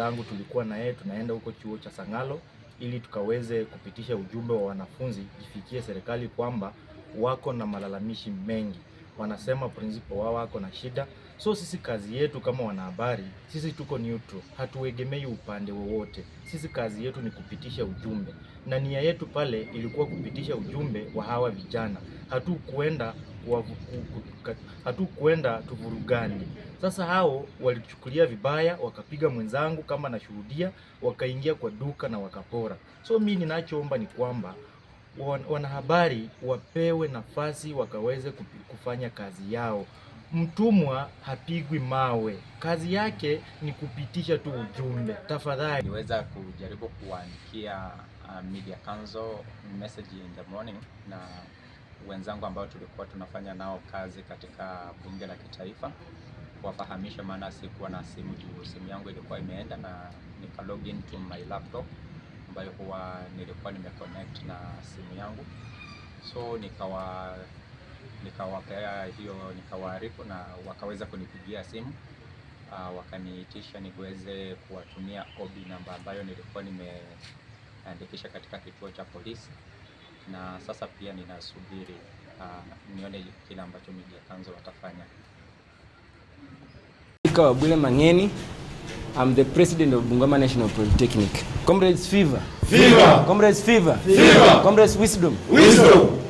mwenzangu tulikuwa na yeye tunaenda huko chuo cha Sangalo ili tukaweze kupitisha ujumbe wa wanafunzi ifikie serikali kwamba wako na malalamishi mengi. Wanasema principal wao wako na shida. So sisi kazi yetu kama wanahabari, sisi tuko neutral, hatuegemei upande wowote. Sisi kazi yetu ni kupitisha ujumbe. Na nia yetu pale ilikuwa kupitisha ujumbe wa hawa vijana. Hatukuenda tuvurugani. Sasa hao walichukulia vibaya, wakapiga mwenzangu kama nashuhudia, wakaingia kwa duka na wakapora. So mimi ninachoomba ni kwamba wanahabari wapewe nafasi wakaweze kufanya kazi yao. Mtumwa hapigwi mawe. Kazi yake ni kupitisha tu ujumbe. Tafadhali. Niweza kujaribu kuandikia Media Council message in the morning na wenzangu ambao tulikuwa tunafanya nao kazi katika bunge la kitaifa, kuwafahamisha maana sikuwa na simu juu simu yangu ilikuwa imeenda, na nika log in to my laptop ambayo huwa nilikuwa nimeconnect na simu yangu. So nikawapea hiyo, nikawaarifu na wakaweza kunipigia simu, wakaniitisha niweze kuwatumia OB namba ambayo nilikuwa nimeandikisha katika kituo cha polisi, na sasa pia ninasubiri nione kile ambacho Media Council watafanya. Bule Mangeni, I'm the president of Bungoma National Polytechnic. Comrades, fever. Fever. Comrades, fever. Fever. Comrades, wisdom. Wisdom.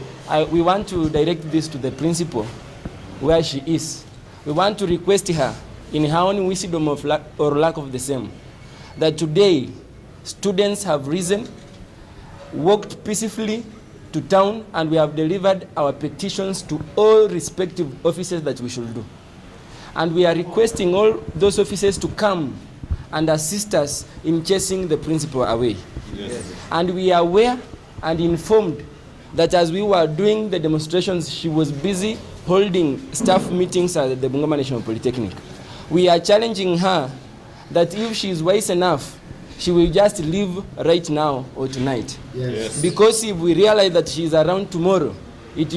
We want to direct this to the principal where she is. We want to request her in her own wisdom or lack of the same, that today students have risen, walked peacefully to town, and we have delivered our petitions to all respective offices that we should do. And we are requesting all those officers to come and assist us in chasing the principal away. Yes. And we are aware and informed that as we were doing the demonstrations, she was busy holding staff meetings at the Bungoma National Polytechnic. We are challenging her that if she is wise enough, she will just leave right now or tonight. Yes. Because if we realize that she is around tomorrow, it's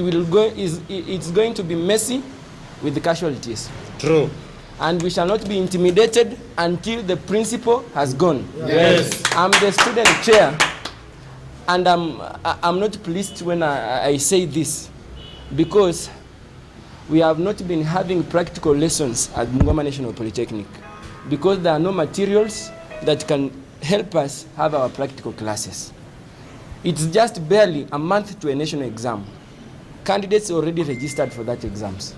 going to be messy with the casualties. True. And we shall not be intimidated until the principal has gone. Yes. I'm the student chair, and I'm not pleased when I say this, because we have not been having practical lessons at Bungoma National Polytechnic, because there are no materials that can help us have our practical classes. It's just barely a month to a national exam. Candidates already registered for that exams,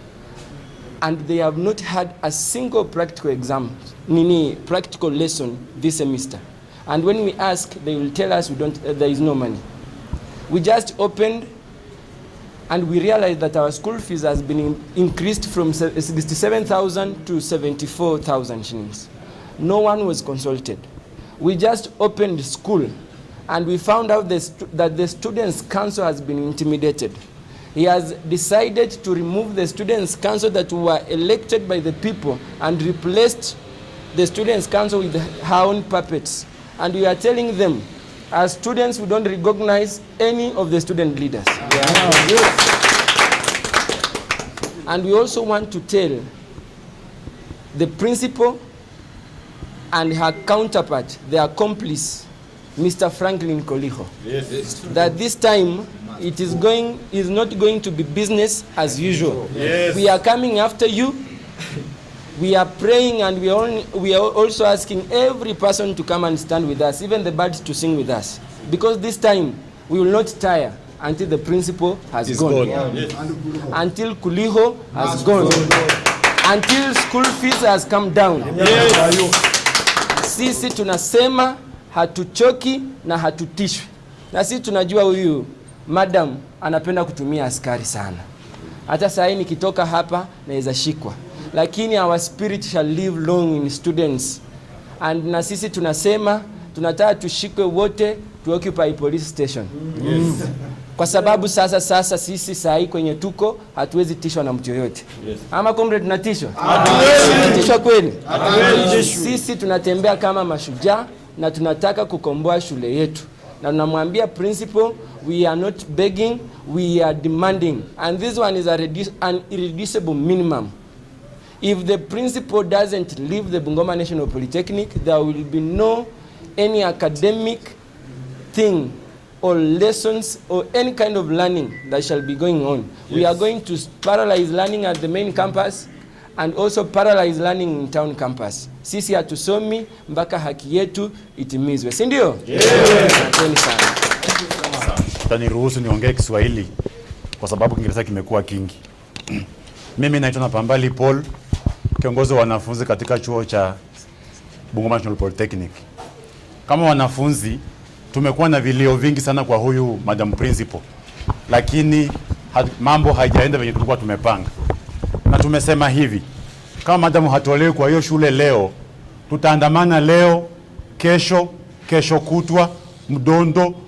and they have not had a single practical exam, practical lesson this semester. And when we ask, they will tell us there is no money. We just opened, and we realized that our school fees has been increased from 67,000 to 74,000 shillings. No one was consulted. We just opened school, and we found out that the Students' Council has been intimidated. He has decided to remove the Students' Council that were elected by the people and replaced the Students' Council with her own puppets. And we are telling them, as students, we don't recognize any of the student leaders. And we also want to tell the principal and her counterpart, the accomplice, Mr. Franklin Koliho, that this time it is not going to be business as usual. Yes. We are coming after you. We are praying, and we are also asking every person to come and stand with us, even the birds to sing with us, because this time we will not tire until the principal has gone. Yes. Until Kuliho has gone. Until school fees has come down. Yes. Sisi tunasema hatuchoki na hatutishwi. Na sisi tunajua huyu madam anapenda kutumia askari sana. Hata saa hii nikitoka hapa naweza shikwa. Lakini our spirit shall live long in students. And na sisi tunasema tunataka tushikwe wote to occupy police station. Yes. Kwa sababu sasa sisi saa hii kwenye tuko hatuwezi tishwa na mtu yoyote. Yes. Ama comrade tunatishwa? Tunatishwa kweli? Sisi tunatembea kama mashujaa na tunataka kukomboa shule yetu. Na tunamwambia principal, we are not begging, we are demanding. And this one is an irreducible minimum. If the principal doesn't leave the Bungoma National Polytechnic, there will be no any academic thing or lessons or any kind of learning that shall be going on. Yes. We are going to paralyze learning at the main campus and also paralyze learning in town campus. Sisi hatusomi mpaka haki yetu itimizwe. Si ndio? Asanteni sana. Taniruhusu niongee Kiswahili kwa sababu Kiingereza kimekuwa kingi. Mimi naitwa Pambali Paul, kiongozi wa wanafunzi katika chuo cha Bungoma National Polytechnic. Kama wanafunzi tumekuwa na vilio vingi sana kwa huyu Madam Principal, lakini mambo haijaenda venye tulikuwa tumepanga. Na tumesema hivi, kama Madam hatolewi kwa hiyo shule leo, tutaandamana leo, kesho kutwa,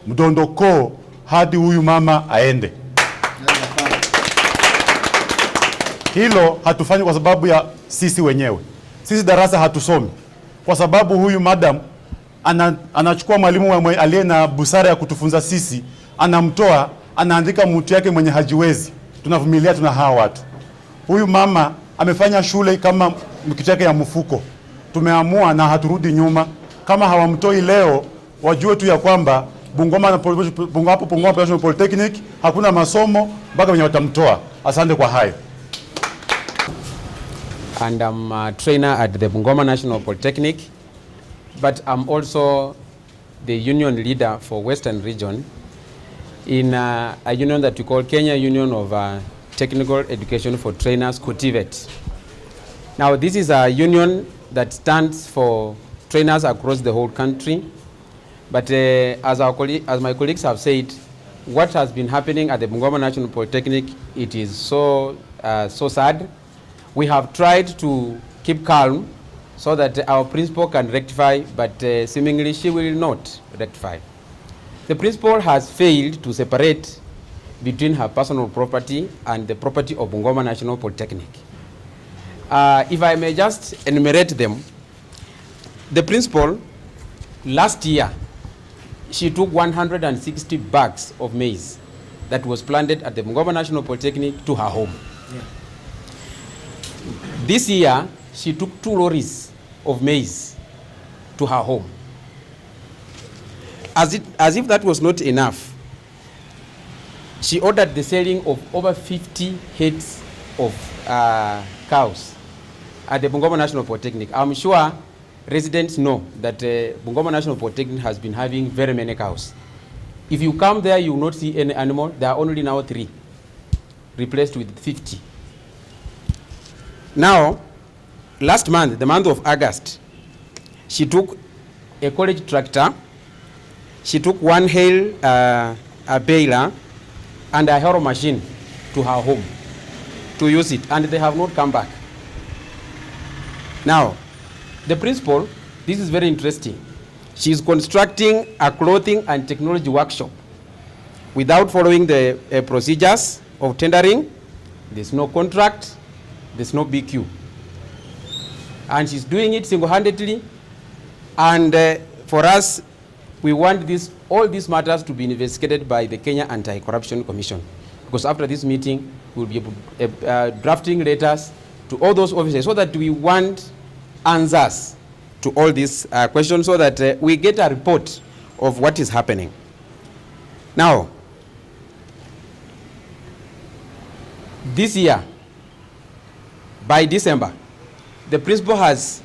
mdondoko hadi huyu mama aende. Hilo hatufanyi kwa sababu ya sisi wenyewe. Sisi darasa hatusomi kwa sababu huyu madam anachukua mwalimu aliye na busara ya kutufunza sisi, anamtoa, anaandika mtu yake mwenye hajiwezi. Tunavumilia, tuna hawa watu. Huyu mama amefanya shule kama kitu yake ya mfuko. Tumeamua na haturudi nyuma. Kama hawamtoi leo, wajue tu ya kwamba Bungoma National Polytechnic hakuna masomo mpaka wenye watamtoa. Asante kwa hayo. And I'm a trainer at the Bungoma National Polytechnic, but I'm also the union leader for Western Region in a union that we call Kenya Union of Technical Education for Trainers, KUTTIVET. Now, this is a union that stands for trainers across the whole country, but as my colleagues have said, what has been happening at the Bungoma National Polytechnic, it is so sad. We have tried to keep calm so that our principal can rectify, but seemingly she will not rectify. The principal has failed to separate between her personal property and the property of Bungoma National Polytechnic. If I may just enumerate them, the principal, last year, she took 160 bags of maize that was planted at the Bungoma National Polytechnic to her home. Yeah. This year, she took 2 lorries of maize to her home. As if that was not enough, she ordered the selling of over 50 heads of cows at the Bungoma National Polytechnic. I'm sure residents know that Bungoma National Polytechnic has been having very many cows. If you come there, you will not see any animal. There are only now 3, replaced with 50. Now, last month, the month of August, she took a college tractor, she took 1 hail a baler and a harrow machine to her home to use it, and they have not come back. Now, the principal, this is very interesting. She is constructing a clothing and technology workshop without following the procedures of tendering. There's no contract, there's no BQ. And she's doing it single-handedly. And for us, we want all these matters to be investigated by the Kenya Anti-Corruption Commission. Because after this meeting, we'll be drafting letters to all those officers so that we want answers to all these questions so that we get a report of what is happening. Now, this year, by December, the principal has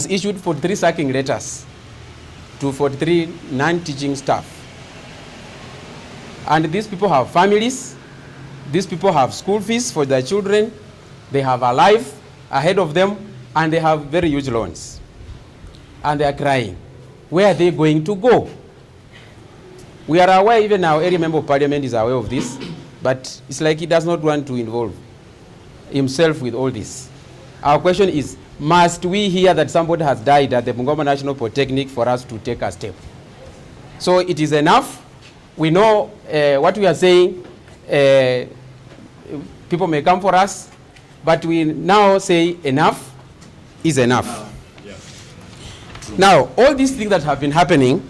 issued 43 sacking letters to 43 non-teaching staff. And these people have families, these people have school fees for their children, they have a life ahead of them, and they have very huge loans. And they are crying. Where are they going to go? We are aware, even our area member of parliament is aware of this, but it's like he does not want to involve himself with all this. Our question is, must we hear that somebody has died at the Bungoma National Polytechnic for us to take a step? So it is enough. We know what we are saying. People may come for us, but we now say enough is enough. Now, all these things that have been happening,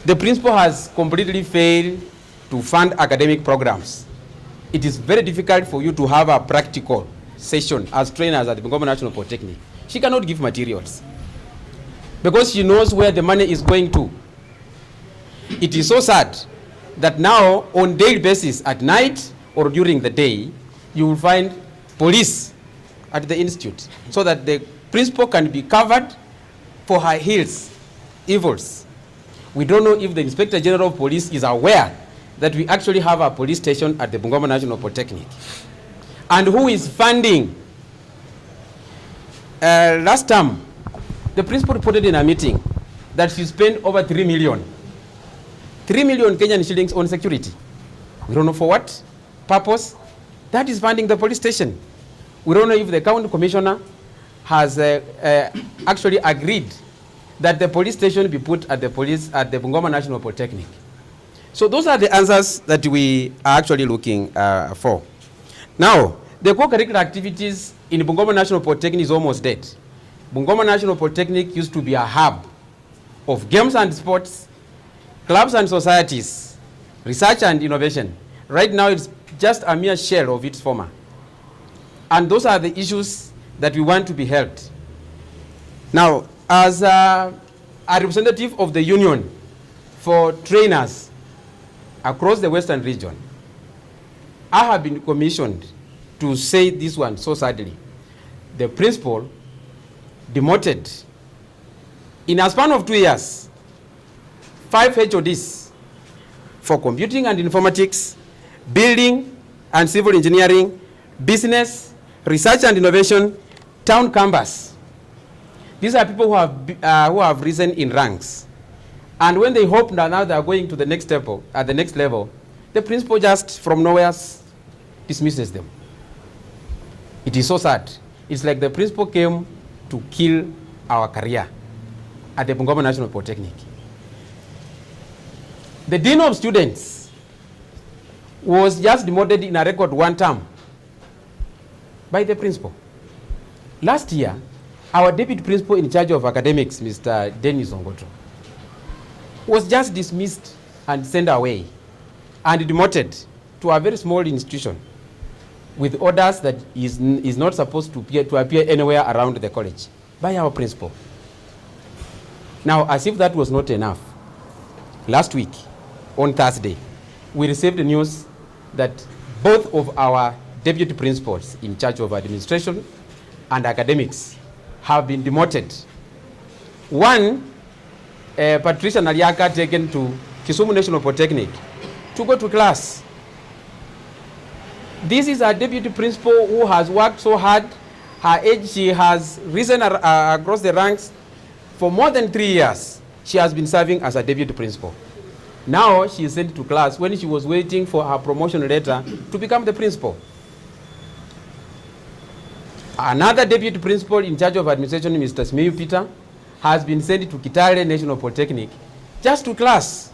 the principal has completely failed to fund academic programs. It is very difficult for you to have a practical session as trainers at the Bungoma National Polytechnic, she cannot give materials because she knows where the money is going to. It is so sad that now on daily basis at night or during the day, you will find police at the institute so that the principal can be covered for her evils. We don't know if the Inspector General of Police is aware that we actually have a police station at the Bungoma National Polytechnic. And who is funding? Last time, the principal reported in a meeting that she spent over 3 million. 3 million Kenyan shillings on security. We don't know for what purpose. That is funding the police station. We don't know if the county commissioner has actually agreed that the police station be put at the Bungoma National Polytechnic. So those are the answers that we are actually looking for. Now, the co-curricular activities in Bungoma National Polytechnic is almost dead. Bungoma National Polytechnic used to be a hub of games and sports, clubs and societies, research and innovation. Right now, it's just a mere shell of its former. And those are the issues that we want to be helped. Now, as a representative of the union for trainers across the Western region, I have been commissioned to say this one so sadly. The principal demoted in a span of 2 years, 5 HODs for computing and informatics, building and civil engineering, business, research and innovation, town campus. These are people who have risen in ranks. And when they hope that now they are going to the next level, at the next level, the principal just from nowhere dismisses them. It is so sad. It's like the principal came to kill our career at the Bungoma National Polytechnic. The dean of students was just demoted in a record 1 term by the principal. Last year, our deputy principal in charge of academics, Mr. Dennis Ongoto, was just dismissed and sent away and demoted to a very small institution with orders that is not supposed to appear anywhere around the college by our principal. Now, as if that was not enough, last week, on Thursday, we received the news that both of our deputy principals in charge of administration and academics have been demoted. One, Patricia Naliaka, taken to Kisumu National Polytechnic to go to class. This is a deputy principal who has worked so hard. Her age, she has risen across the ranks. For more than 3 years, she has been serving as a deputy principal. Now she is sent to class when she was waiting for her promotion letter to become the principal. Another deputy principal in charge of administration, Mr. Smeyu Peter, has been sent to Kitale National Polytechnic just to class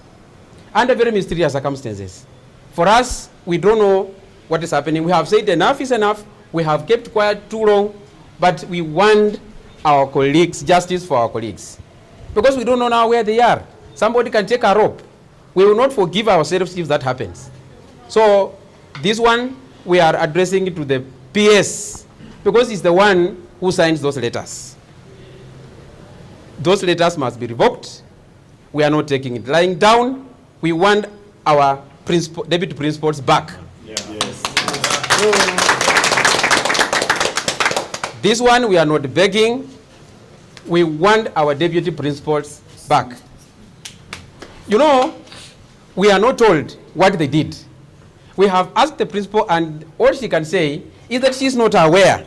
under very mysterious circumstances. For us, we don't know what is happening. We have said enough is enough. We have kept quiet too long, but we want our colleagues, justice for our colleagues. Because we don't know now where they are. Somebody can take a rope. We will not forgive ourselves if that happens. So this one, we are addressing it to the PS, because it's the one who signs those letters. Those letters must be revoked. We are not taking it lying down. We want our deputy principals back. Yeah. Yes. This one, we are not begging. We want our deputy principals back. You know, we are not told what they did. We have asked the principal, and all she can say is that she is not aware.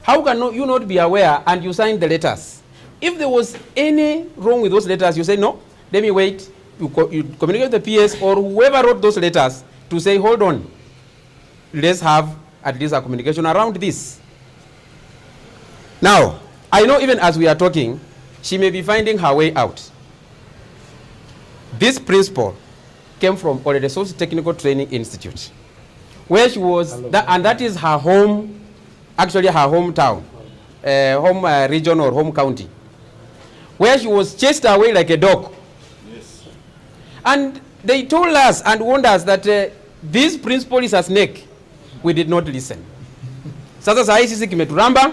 How can you not be aware and you sign the letters? If there was any wrong with those letters, you say, no, let me wait. You communicate with the PS or whoever wrote those letters to say, hold on, let's have at least a communication around this. Now, I know even as we are talking, she may be finding her way out. This principal came from the Socio-Technical Training Institute, where she was, and that is her home, actually her hometown, home region or home county, where she was chased away like a dog. Yes. And they told us and warned us that this principal is a snake. We did not listen. Sasa saa hii sisi kimeturamba,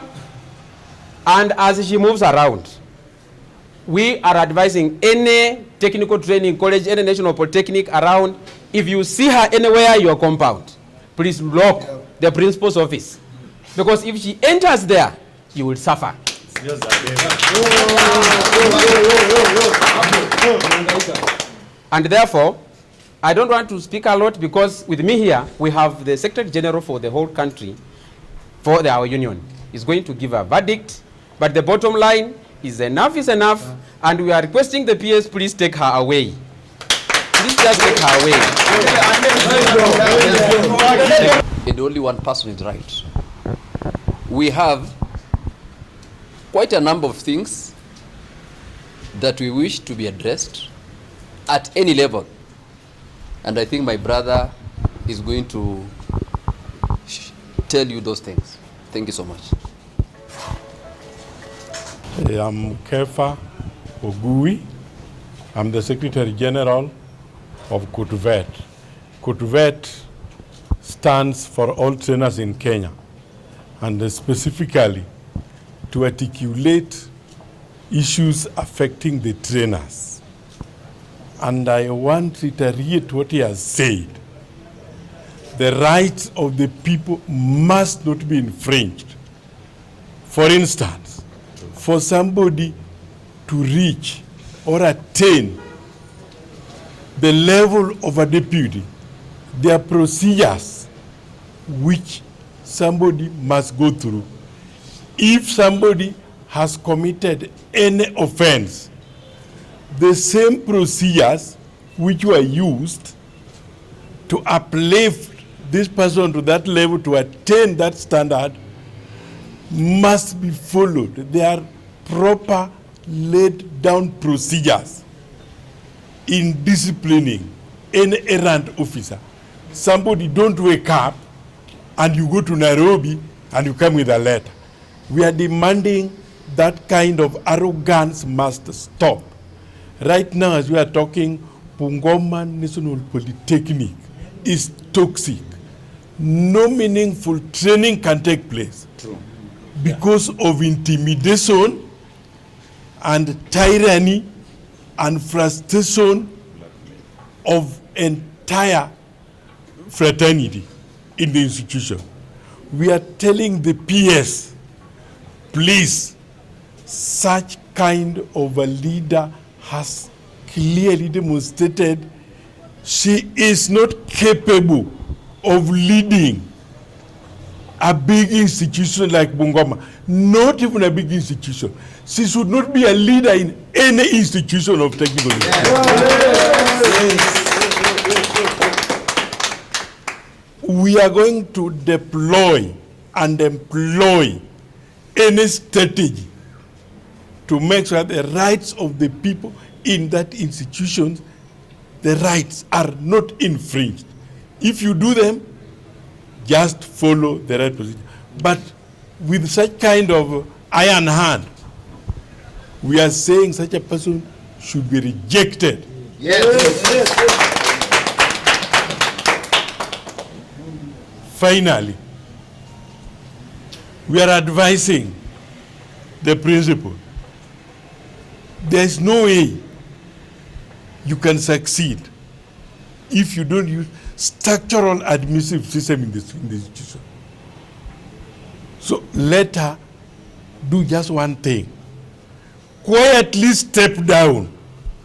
and as she moves around, we are advising any technical training college, any national polytechnic around, if you see her anywhere in your compound, please lock the principal's office. Because if she enters there, you will suffer. And therefore, I don't want to speak a lot, because with me here, we have the Secretary General for the whole country, for our union. Is going to give a verdict, but the bottom line is enough, and we are requesting the PS, please take her away. Please just take her away. And only one person is right. We have quite a number of things that we wish to be addressed at any level. And I think my brother is going to tell you those things. Thank you so much. I'm Kefa Ogui. I'm the Secretary General of KUTVET. KUTVET stands for all trainers in Kenya, and specifically to articulate issues affecting the trainers. And I want to reiterate what he has said. The rights of the people must not be infringed. For instance, for somebody to reach or attain the level of a deputy, there are procedures which somebody must go through. If somebody has committed any offense, the same procedures which were used to uplift this person to that level, to attain that standard, must be followed. There are proper laid down procedures in disciplining any errant officer. Somebody don't wake up and you go to Nairobi and you come with a letter. We are demanding that kind of arrogance must stop. Right now, as we are talking, Bungoma National Polytechnic is toxic. No meaningful training can take place. True. Because of intimidation and tyranny and frustration of entire fraternity in the institution. We are telling the PS, please, such kind of a leader has clearly demonstrated she is not capable of leading a big institution like Bungoma, not even a big institution. She should not be a leader in any institution of technical We are going to deploy and employ any strategy to make sure the rights of the people in that institution, the rights are not infringed. If you do them, just follow the right procedure. But with such kind of iron hand, we are saying such a person should be rejected. Yes. Finally, we are advising the principal. There is no way you can succeed if you don't use structural admissive system in this institution. So let her do just one thing. Quietly step down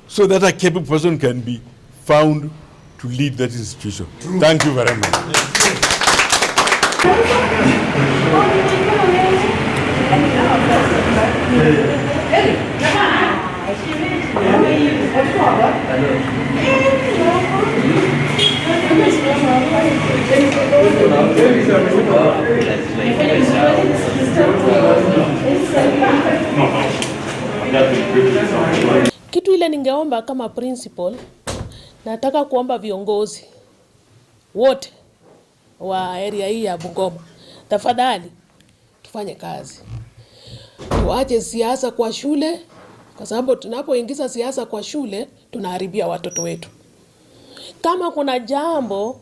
so that a capable person can be found to lead that institution. True. Thank you very much. Kitu ile ningeomba kama principal, nataka kuomba viongozi wote wa area hii ya Bungoma, tafadhali tufanye kazi. Tuache siasa kwa shule, kwa sababu tunapoingiza siasa kwa shule tunaharibia watoto wetu. Kama kuna jambo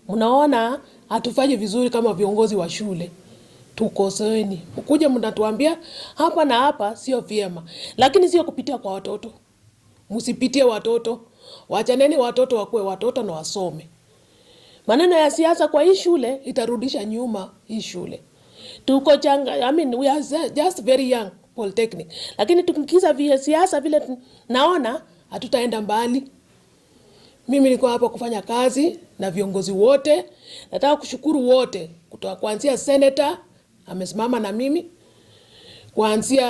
mnaona hatufanyi vizuri kama viongozi wa shule, tukosoeni. Mkuja mnatuambia hapa na hapa sio vyema. Lakini sio kupitia kwa watoto. Msipitie watoto. Wachaneni watoto wakuwe watoto na wasome. Maneno ya siasa kwa hii shule itarudisha nyuma hii shule. Tuko changa, we are just very young, Polytechnic. Lakini tukikiza vya siasa vile naona hatutaenda mbali. Mimi niko hapa kufanya kazi na viongozi wote. Nataka kushukuru wote kutoka kuanzia senator amesimama na mimi, kuanzia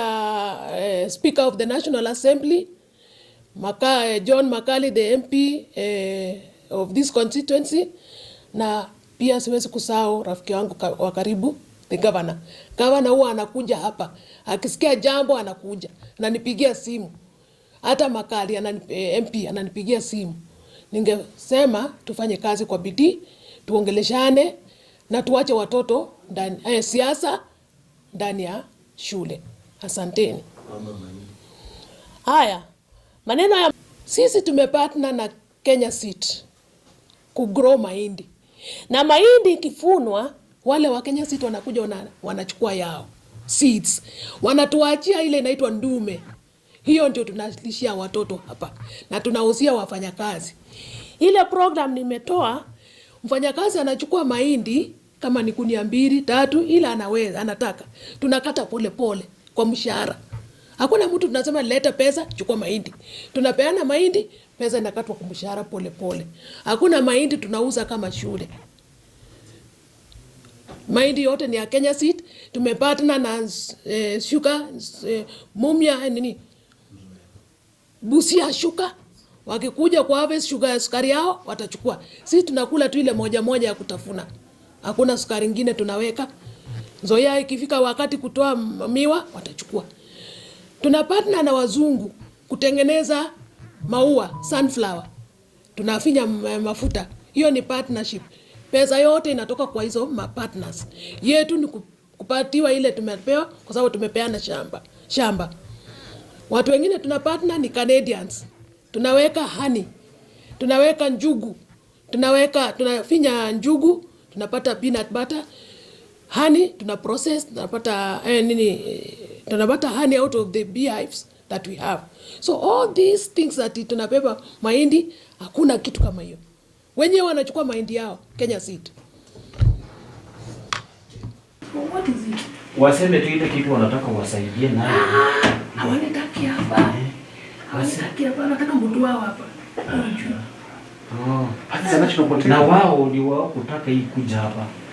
Speaker of the National Assembly John Makali, the MP of this constituency, na pia siwezi kusahau rafiki wangu wa karibu, the governor. Governor huwa anakuja hapa, akisikia jambo anakuja, ananipigia simu. Hata Makali MP ananipigia simu. Ningesema tufanye kazi kwa bidii, tuongeleshane na tuache watoto ndani siasa ndani ya shule. Asanteni. Haya, maneno ya sisi tumepartner na Kenya Seed kugrow mahindi. Na mahindi ikifunwa, wale wa Kenya Seed wanakuja wanachukua yao seeds. Wanatuachia ile inaitwa ndume. Hiyo ndio tunalishia watoto hapa na tunauzia wafanyakazi. Ile program nimetoa, mfanyakazi anachukua mahindi kama ni gunia 2, 3 ila anaweza anataka. Tunakata pole pole kwa mshahara. Hakuna mtu tunasema leta pesa chukua mahindi. Tunapeana mahindi, pesa inakatwa kwa mshahara pole pole. Hakuna mahindi tunauza kama shule. Mahindi yote ni ya Kenya Seed. Tumepartner na sugar Mumia nini? Busia Sugar. Wakikuja kwa harvest sugar ya sukari yao watachukua. Sisi tunakula tu ile moja moja ya kutafuna. Hakuna sukari nyingine tunaweka. Nzoia ikifika wakati kutoa miwa watachukua. Tuna partner na wazungu kutengeneza maua, sunflower. Tunafinya mafuta. Hiyo ni partnership. Pesa yote inatoka kwa hizo partners. Yetu ni kupatiwa ile tumepewa kwa sababu tumepeana shamba. Watu wengine tuna partner ni Canadians. Tunaweka honey. Tunaweka njugu. Tunafinya njugu, tunapata peanut butter. Honey tuna process, tunapata honey out of the beehives that we have. So all these things that tunabeba mahindi, hakuna kitu kama hiyo. Wenyewe wanachukua mahindi yao, Kenya Seed. What is it? Waseme tu ile kitu wanataka wasaidie nayo. Hawanitaki hapa. Hawanitaki hapa, wanataka mtu wao hapa. Na wao ni wao kutaka hii kuja hapa.